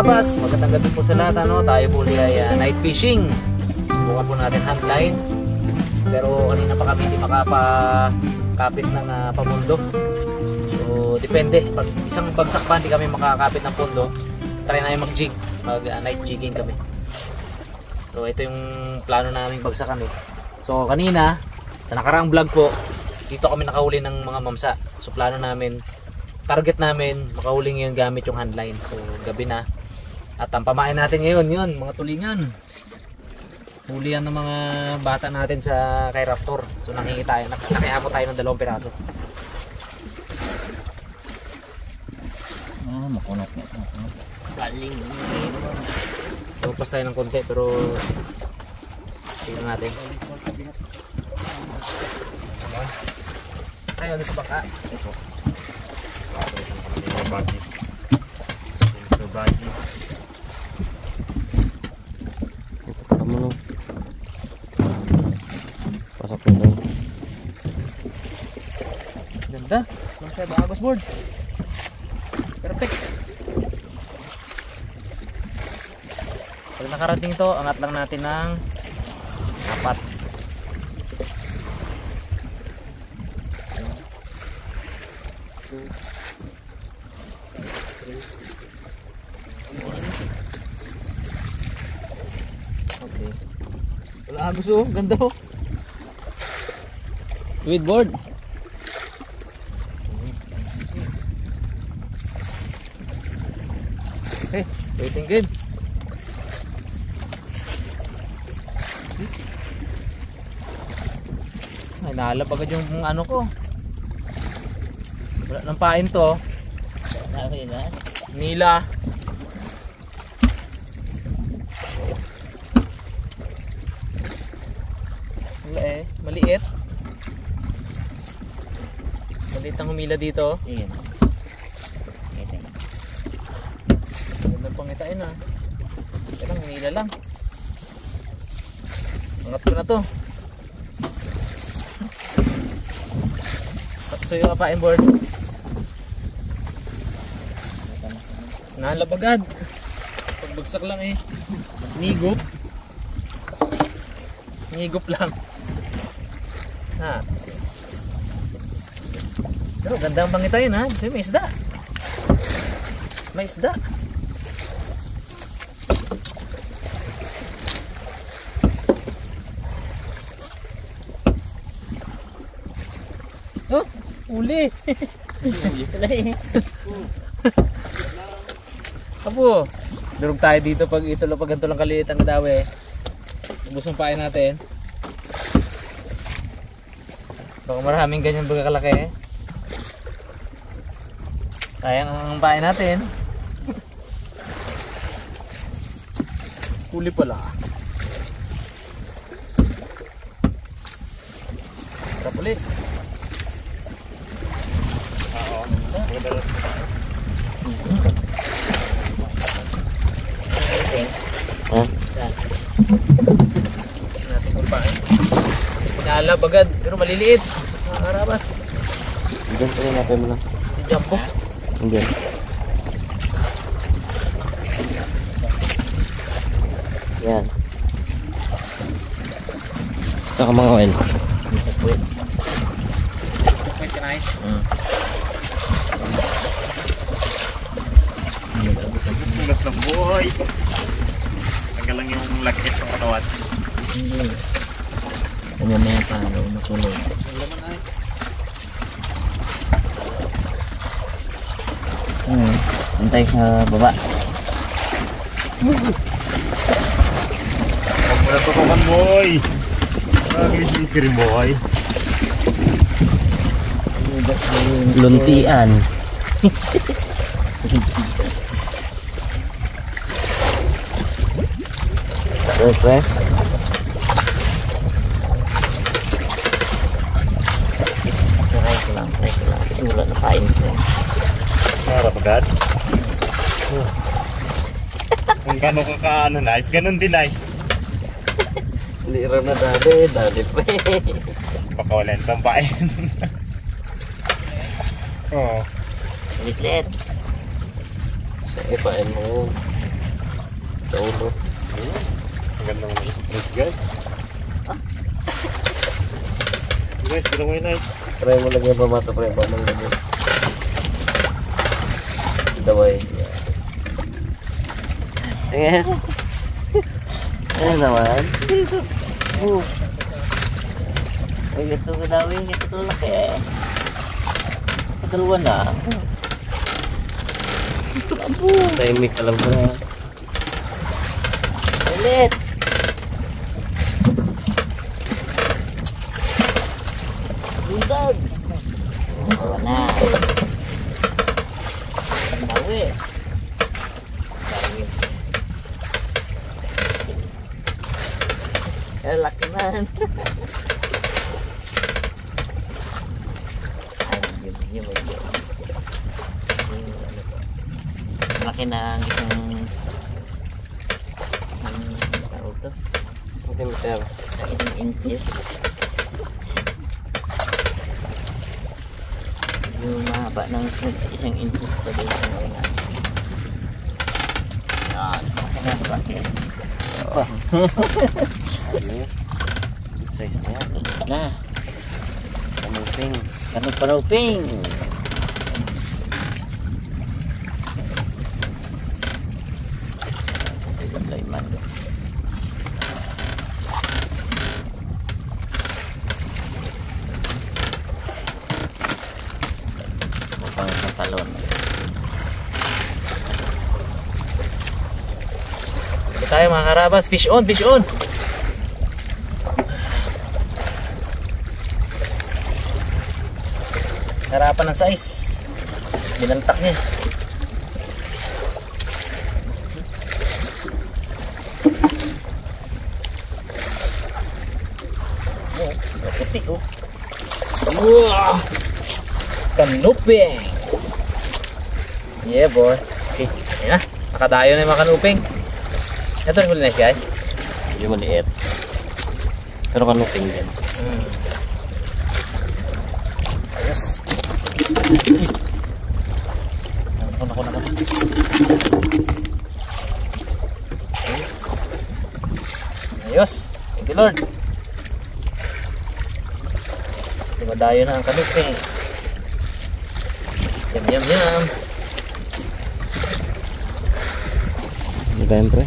Karabas, magandang gabi po sa lahat. Tayo po ay night fishing. Bukan po natin handline. Pero kanina pa kami hindi makapakapit ng pamundo. So depende, pag isang bagsak pa hindi kami makakapit ng pundo, try na mag-jig, night jigging kami. So ito yung plano naming bagsakan eh. So kanina, sa nakaraang vlog po, dito kami nakahuli ng mga mamsa. So plano namin, target namin makahuli ngayon gamit yung handline. So gabi na. At ang pamain natin ngayon yun, mga tulingan. Hulihan ng mga bata natin sa kay Raptor. So nanghingi tayo, nakayako tayo ng 2 piraso. Makunot. Galing. Lupas tayo ng konti pero tingnan natin. Tayo dito baka. Ito. Bagi. Ito bagi. Ito pa mo no. Pasok mo doon. Ganda. Lang siya bagos board. Perfect. Pag nakarating to, angat lang natin ng 4. Okay. Wala agos oh, ganda oh. With board. Okay, waiting game. Ay, naalap agad yung ano ko. Wala nang pain to. Nila. Wala eh, maliit. Maliit ang humila dito. Iyan. Ganda pangitain ah. Kailang humila lang. Angat ko na to. So yung apain board. Nalab agad. Pagbagsak lang eh. Nigop. Nigop lang. Ha. Pero ganda ang pangitain ha. Kasi may isda. May isda. Oh, uli. Apo, durog tayo dito pag ito pag ganito lang kaliit ang dawe. Ubus ang pain natin. Baka maraming ganyan baga kalaki. Sayang ang pain natin. Huli pala. Sarap ulit. Natin kung paano. Pinalab agad pero maliliit. Mga karabas. Diyan pa rin natin mo lang. Jumbo. Diyan. Yan. Saka mga oil. Wait, nice. Tulas ng buhay. Tagal lang yung lagkit sa katawan. Mamaya pa ano, masulog. Laman ay. Antay sa baba. Huwag mo na tutukan boy. Naglisisi rin boy. Luntian. Press. Try ko lang. Kasi wala na kain ko. Harap agad. Kung gano'n ka nice, ganun din nice. Hindi rin na dali pa eh. Pakawalan pang pain. Oo. Litlet. Sa ipain mo. Sa ulo. Ang ganda mo na surprise guys. Guys, gano'n mo yun ay. Try mo lang yung pamata pre. Bamang gano'n. Daway. Tingnan. Ano naman? Ay, ito ko daw yung ito laki eh. Pagkaluan na. Tahimik ka lang pre. Ulit! Bundog! Wala na. Ang dawi. Ay, laki man. Ay, yun. Laki na ang isang tawag to? Centimeter. Isang inches. Yung mahaba ng isang inches pa din sa mga yan. Laki na, bakit? Ayos. Good size na yan. Alis na. Kamuping. Kanupaluping. Layman. Mukhang pantalon. Ito tayo mga karabas. Fish on, fish on. Sarapan ng size. Binantak niya. Oh, puti oh. Wow! Kanuping. Yeah boy. Okay, ayan na. Nakadayo na yung mga kanuping. Ito yung huli na siya. Yung maliit. Pero kanuping din. Ayos. Naku. Ayos. Thank you Lord. Dumadayo na ang kanuping. Yum. Hindi ba yun pre?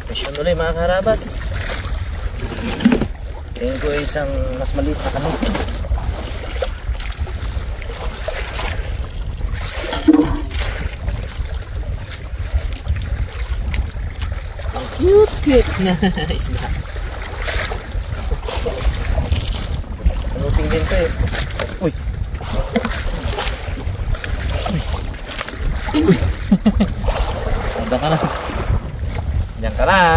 Mission ulit mga karabas. Tingin ko isang mas maliit na kanuping. Ang cute na isda. Kanuping din to eh. Uy. Diyan ka na. Diyan ka na ha.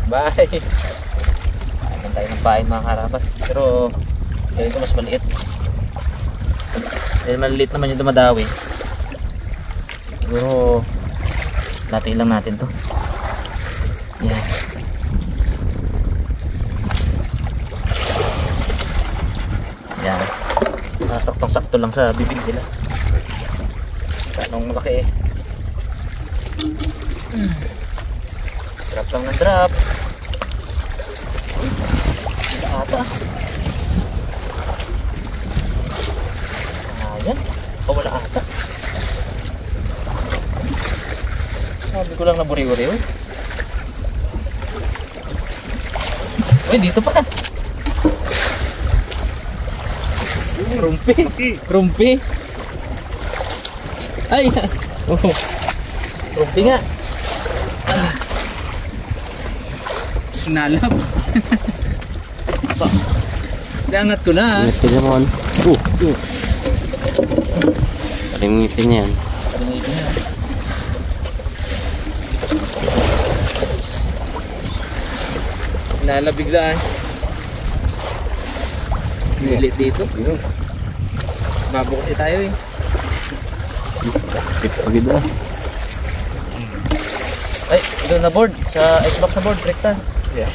Bye. Ayan tayo ng pain mga karabas. Pero ito mas maliit. Dahil maliit naman yung dumadawi. Siguro natin lang natin to. Yan. Yan. Saktong-sakto lang sa bibig nila. Tanong malaki eh. Drop lang ng drop. Ata. Ayan. Wala ata. Sabi ko lang na buri-uri. Uy, dito pa. Rumpi. Ay. Rumpi nga. Nalap. Naangat ko na. Ingat ka naman. Kalingitin niya yan. Nalap biglaan. Nilit dito. Babo kasi tayo eh. Pagid ah. Ay, doon na board. Sa icebox na board. Rekta. Yeah.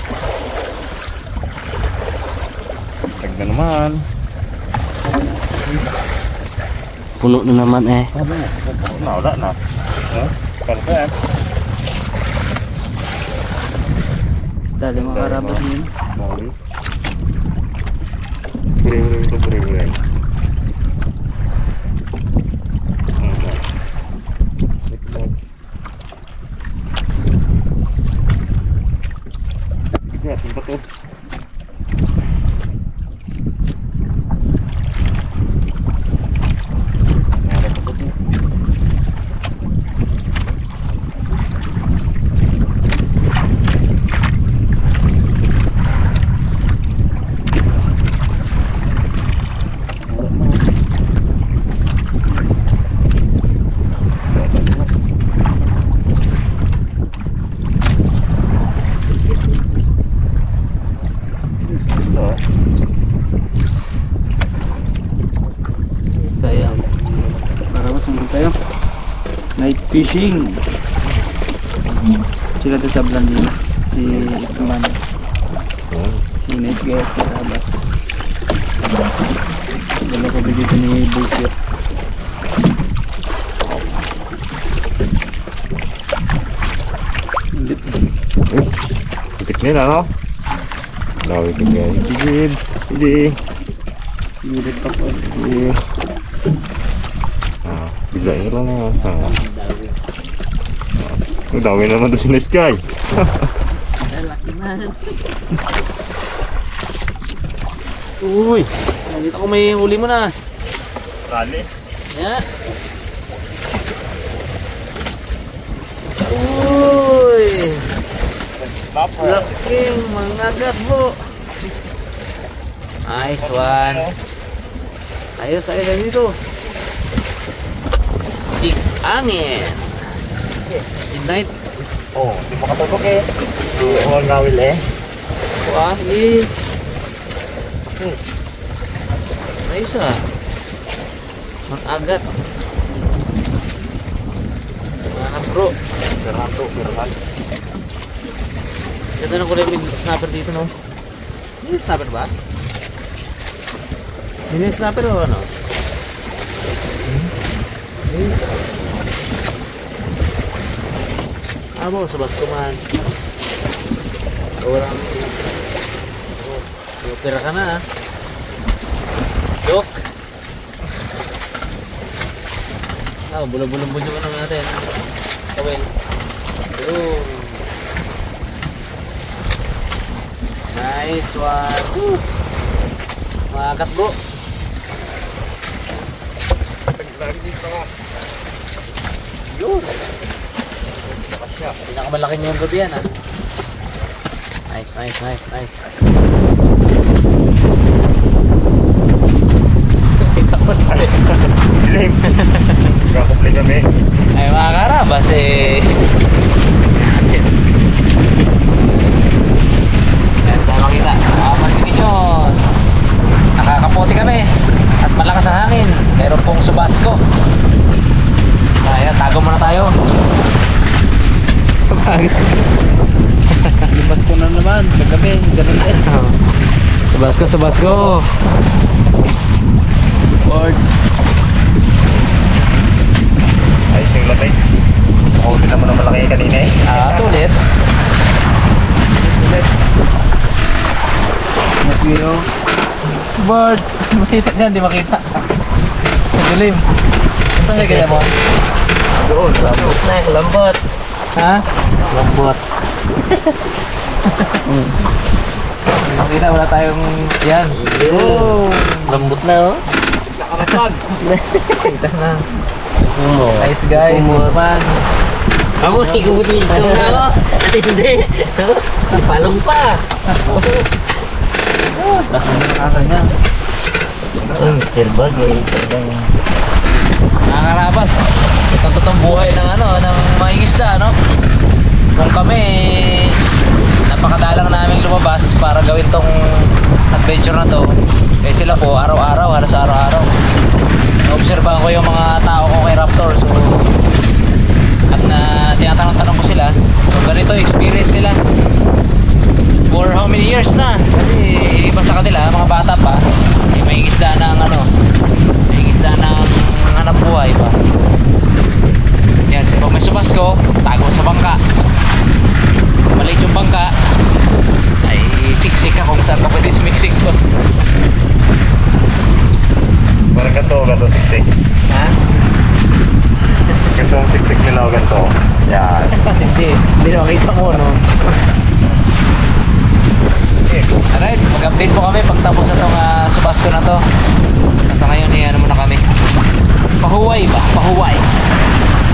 Tagna naman. Puno na naman eh. Wala na. Perfect. Dali mga karabas yun. Mali. Bure. Ating bato. Kaya karabas naman tayo. Night fishing. Sila sa Blandin. Si Tuman. Si Nice Guy at karabas. Dala ko dito ni Bulkir. Titik nila, no? Dami ko guys. Hindi. Ulit pa po. Biglain ko lang na yan. Ang dami naman doon si Nice Guy. Laki man. Uy, nakita ko may huli mo na. Rally. Yeah. Uy, laking mangagat bro. Nice one. Ayos dito. Si angin. Midnight. Oh, di mo katulog eh. Huwag ngawil eh. Wah, ini. Nice ah. Mangagat. Mangagat bro. Berhan. Ganda ng kulay may snapper dito no. Ini snapper ba? Ini snapper o ano? Abo, sa basko man. Orang pera ka na ah. Joke. Bulong-bulong bunyo ka naman natin. Kawel. Nice one. Makat bro. Lagi dito ka. Yun. Pinakamalaki niyo yung gabi yan ah. Nice. Kita mo tayo. Dilim. Kakupli kami. Ay mga karabas eh. Yan tayo makita. Masin ninyo. Nakakaputi kami. At malakas ang hangin. Meron pong subasko. Ayan, tago muna tayo. Limas ko na naman. Kagabi. Ganun eh. Subasko. Board. Ayos yung lamig. Makuti naman ang malaki kanina eh. Sulit. Matwiro. Bird. Makita niyan, di makita. Sa dilim. Saan kaya mo? Doon. Lambot na. Lambot. Ha? Lambot. Makita, wala tayong yan. Oh. Lambot na oh. Nakarasan. Kita na. Oh. Nice guys. Man. Ako, ikutin ko na. At hindi. Palong pa. Laki ng kaka niya. Tirbag eh. Nakakarabas. Itong totoong buhay ng ng mga isda, no? Kung kami, napakadalang namin lumabas para gawin tong adventure na to. Eh sila po, araw-araw, halos araw-araw. Naobserbahan ko yung mga tao ko kay Raptor. So, at tinatanong-tanong ko sila. So, ganito experience sila. For how many years na? Kasi iba sa kanila, mga bata pa, may isda ng ano, may isda ng hanap buhay pa. Yan, pag may sumasko, tago sa bangka. Maliit yung bangka, ay siksik ka kung saan ka pwede sumiksik ko. Parang ganito siksik. Ha? Ganito ang siksik nila o ganito. Yan. Hindi nakita mo, no? Okay, alright, mag-update po kami pagtapos na itong subasko na to. Sa ngayon, ano muna kami. Pahuway ba? Pahuway.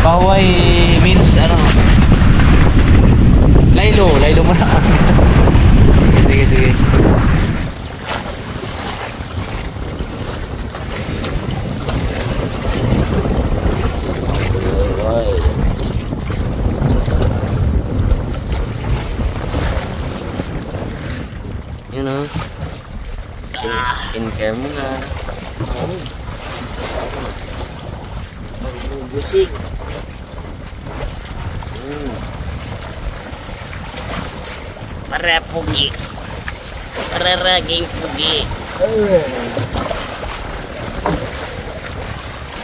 Pahuway means, ano? Laylo muna kami. Sige. Yun o. Skincare mo na. Busig. Para pugi. Para ragay pugi.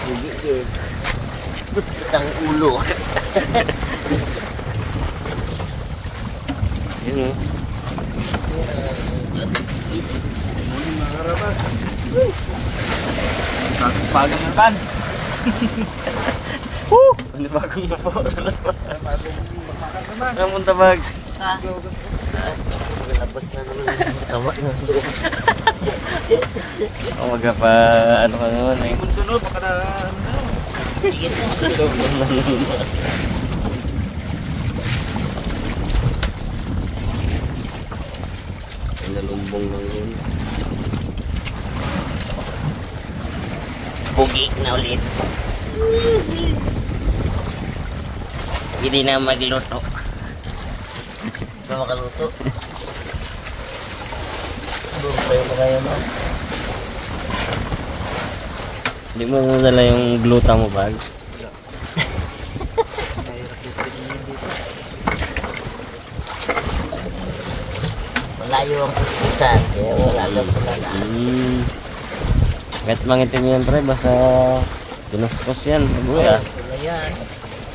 Pugi din. Busik ang ulo. Yun o. Bagong ng pan. Ano bagong na po? Ang tabag. Labas na naman. Tama na. Umaga pa, ano ka naman eh. Muntuno, baka na... Higit na sa nalumbong lang yun. Pugi na ulit. Hindi na magluto. Hindi na makaluto. Doon kayo na kaya mo. Hindi mo nadala yung gluta mo bag? Malayo ang puspisan, kaya wala lang pala. Kahit mangitim yan pre, basta ginuskos yan. Buya. Wala yan.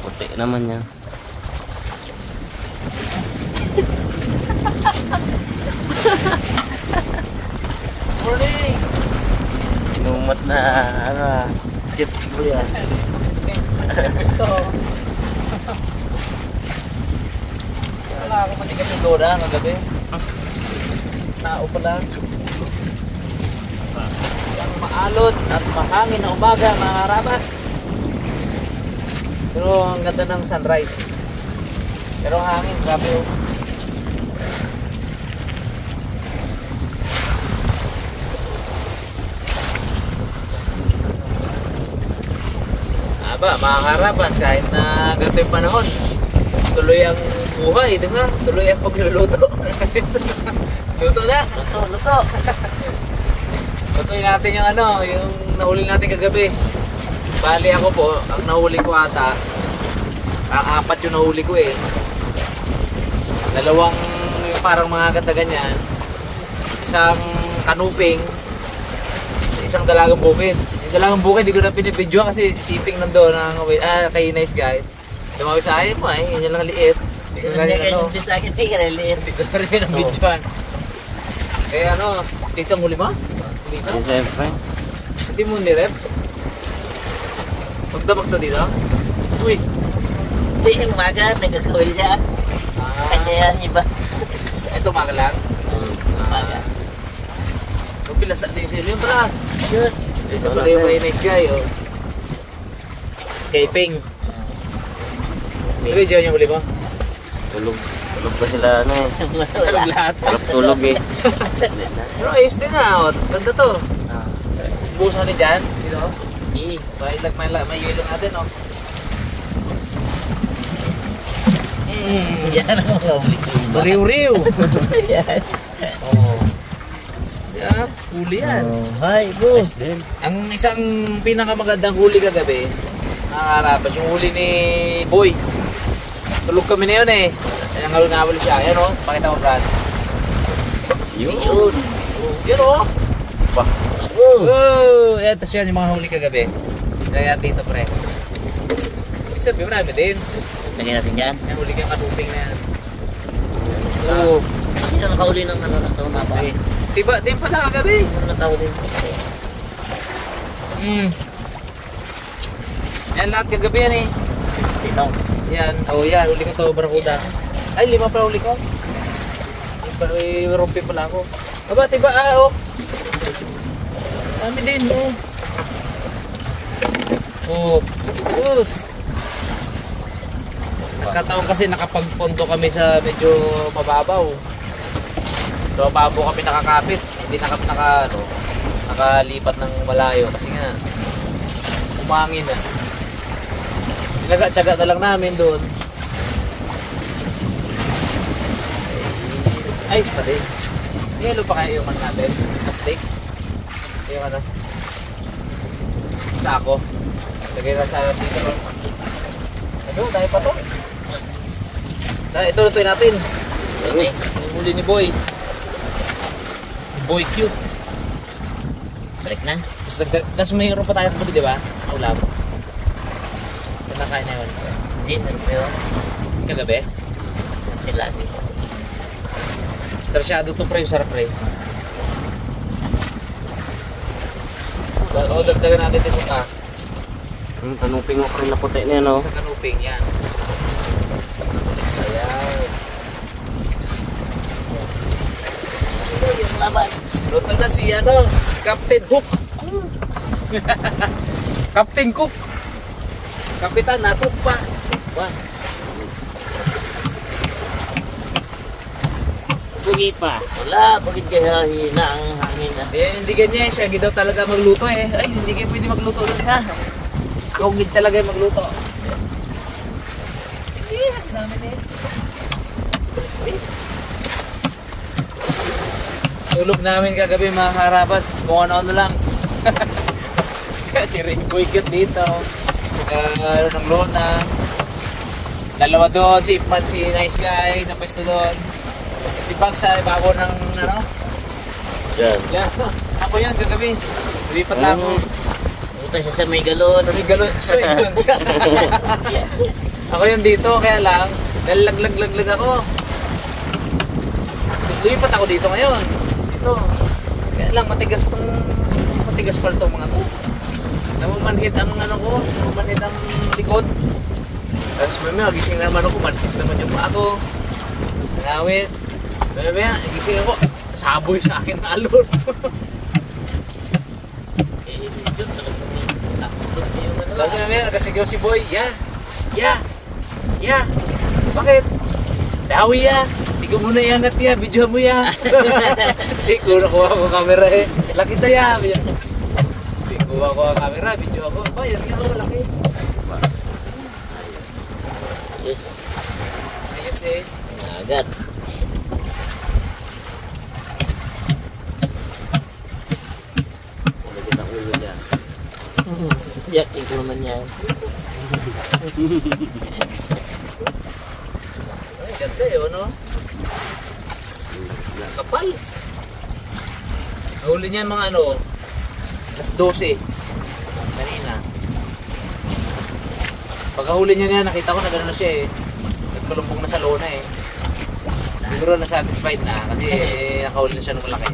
Puti naman yan. Morning! Inumat na, ano, chip buya. Gusto. Wala ako matigas yung dora kagabi. Tao pala. Ang maalot at mahangin na umaga, mga karabas. Pero ang ganda ng sunrise. Pero ang hangin, grabe oh. Aba, mga karabas, kahit na ganito yung panahon, tuloy ang buhay, di ba? Tuloy ang pagluluto. Luto na! Luto! Lutuin natin yung ano, yung nahuli natin kagabi. Bali ako po, ang nahuli ko ata, apat yung nahuli ko eh. Dalawang yung parang mga ganda ganyan, isang kanuping, isang dalagang bukid. Yung dalagang bukid, di ko na pinipidyoan kasi siping nandoon kay Nice Guy. Tumawi sa akin mo yun lang liit. Hindi ko na rin ano. Sa akin, hindi ka naliit. Hindi ko na rin ang bidyoan. Kaya ano, titang huli mo? Dito? Siyempre. Hindi mo nirep? Magdamag to dito? Uy! Hindi yung umaga, nagkakawin siya. Kanya yan, iba. Ito umaga lang? Umaga. Magpilas sa atin yun pala. Yun. Ito pala yung may Nice Guy oh. Kay Ping. Ano yung dyan yung huli mo? Tulog. Tulog pa sila, ano eh. Tulog lahat. Tulog eh. Pero ayos din na oh. Ganda to. Bukas natin dyan. Dito. Eh. May yelo natin oh. Yan ang mga huli. Riw-riw. Yan. Oh. Yeah, huli yan. Hi, boss. Ang isang pinakamagandang huli kagabi, nakakarapan, yung huli ni Boy. Tulog kami na yun eh. Nangalunawal siya. Ayan o, pakita mo Brad. Yun. Yun o. pa. Oh! Yan, tapos yan yung mga huli kagabi. Kaya dito pre. Sabi mo namin din. Lagyan natin yan. Yung huli kang katuping na yan. Oo. Sino nakahuli ng ano na ito mapa? Diba, din pala kagabi. Sino nakahuli? Yan lahat kagabi yan eh. Sino? Yan, yan, huli ko to, barakuda. Ay, 5 pa huli ko. Rumpi pala ako. Aba, diba oh. Dami din, oh. Oh, us. Nagkataon kasi nakapagpondo kami sa medyo mababaw. So, babo kami nakakapit. Hindi na kami nakalipat ng malayo kasi nga umangin na. Tsaga na lang namin doon. Ayos pa din. Nihalo pa kayo yung man natin. Plastic. Yung ano. Sako. Lagay na sa dito. Ano, dahil pa to. Dahil ito lutuin natin. Ito, yung huli ni Boy. Boy cute. Balik na. Tapos mayroon pa tayo kagabi, di ba? Ulam. Nakain na yun. Hindi, meron pa yun. Kagabi? Sila. Sarsyado to pre, sarap pre. O, dagdagan natin ito suka. Tanuping mo rin na puti niya, no? Sa kanuping, yan. Ayan. Yung laban. Luto na si ano, Captain Hook. Captain Cook. Kapitan na Cook pa. Wah. Pugi pa. Wala, bakit kaya hina ang hangin na? Hindi ganyan siya, hindi daw talaga magluto eh. Ay, hindi kayo pwede magluto ulit ha. Ako gid talaga yung magluto. Sige, namin eh. Tulog namin kagabi mga karabas, kung ano-ano lang. Si Ringboy cute dito. Ano ng Lona. Dalawa doon, si Ipman, si Nice Guy, sa pwesto doon. Si Bang sa ibabaw ng ano? Yan. Yan. Ako yan kagabi. Lipat lang ako. Puta siya sa may galon. Sa may galon siya. Ako yun dito, kaya lang, dahil laglag ako. Lipat ako dito ngayon. Dito. Kaya lang, matigas pala itong mga to. Namamanhid ang ano ko, namamanhid ang likod. Tapos mamaya, gising naman ako, manhid naman yung paa ko. Nangawit. Mamaya, gising ako, saboy sa akin na alon. Tapos mamaya, nagasigaw si Boy, ya. Bakit? Dawi ya. Hindi ko muna iangat ya, video mo ya. Hindi ko nakuha ko camera eh. Laki tayo ya. Hindi kuha ko ang camera, video ako. Ba, yan nga ako, laki. Ayos eh. Agad. Lagyan ang ulo niya. Yakin ko naman yan. Ay, ganda eh, ano? Kapal. Nahuli niya mga ano, alas 12. Kanina. Pagkahuli niya niya, nakita ko na gano'n na siya eh. Nagpalumpong na sa lona eh. Siguro na satisfied na kasi nakahuli na siya ng malaki.